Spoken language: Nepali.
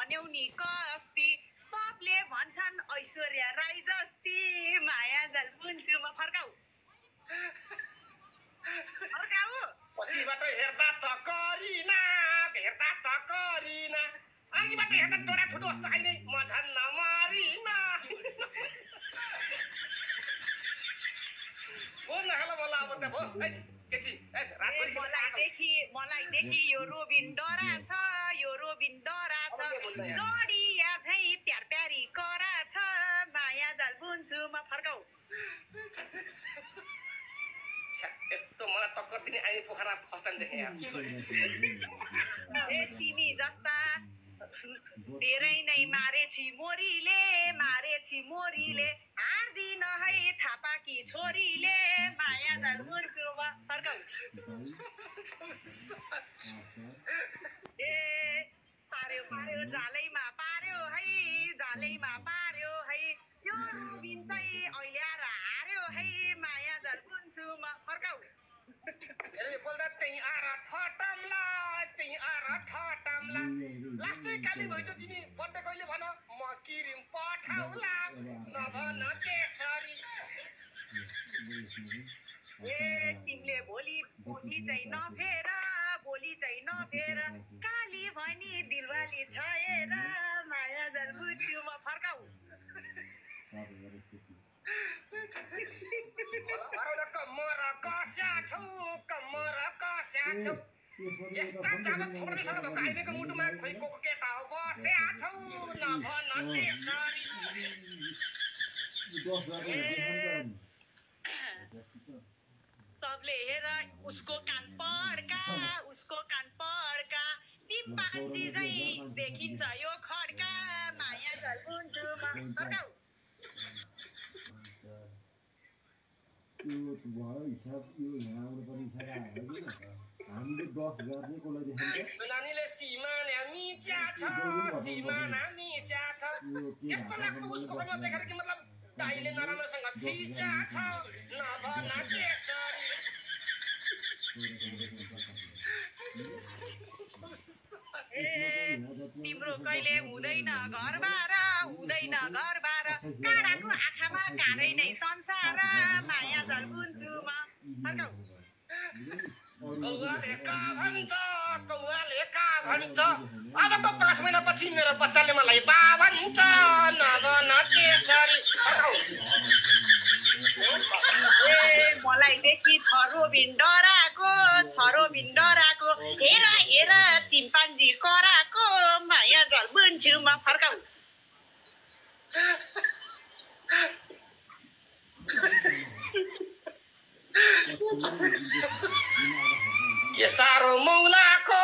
भन्यौ नि कस्ती सबले भन्छन् ऐश्वर्या राई जस्ती माया जाल बुन्चुमा फर्काऊ पछिबाट हेर्दा त करिना अघिबाट हेर्दा टोडा ठुटो जस्तो आइनै म झन् नमरिना बोल्न हाल मलाई अब त भो केटी मलाई देखि यो रोबिन डरा छ डोडिया झै प्यार प्यारी करा छ माया जाल बुन्चुमा फर्काऊ यस्तो मलाई टक्कर दिने आइने पोखरा फर्स्ट टाइम देखेँ यार ए चिनी जस्ता धेरै नै मारेछि मोरीले हार्दिन है थापाकी छोरीले माया जाल बुन्चुमा फर्काऊ ए पार्यो जालैमा पार्यो है यो रोबिन चाहिँ अहिले आएर हार्यो है माया जाल बुन्चुमा फर्काऊ बोल्दा त्यही आएर ठटमला लास्टै काली भइसक्यो तिमी बर्थडे कहिले भन म किरिम पठाउला नभन त्यसरी ए तिमीले भोलि चाहिँ नफेर काली भनी दिलवाली छएर माया जाल बुन्चुमा फर्काऊ कमर कस्या छौ यस्ता चाबक थोप्दैसँग भएको आइबेको मुटुमा खोइ को केटा हो बस्या छौ नभन त्यसरी सबले हेर उसको कान पड्का चिम्पान्जी झै देखिन्छ यो खड्का माया जाल बुन्चुमा फर्काऊ नानीले सिमाना मिच्या छ यस्तो लाग्छ उसको पनि देखेर कि मतलब दाइले नराम्रोसँग फिच्या छ नभन त्यसरी तिम्रो कहिले हुँदैन घरबार काँडाको आँखामा काँडै नै संसार माया जाल बुन्चुमा फर्काऊ कौवाले का भन्छ अबको 5 महिनापछि मेरो बच्चाले मलाई बा भन्छ नभन त्यसरी फर्काऊ ए मलाई देखि छ रोबिन डराको हेर चिम्पान्जी कराको माया जाल बुन्चुमा फर्काऊ के साह्रो मौलाको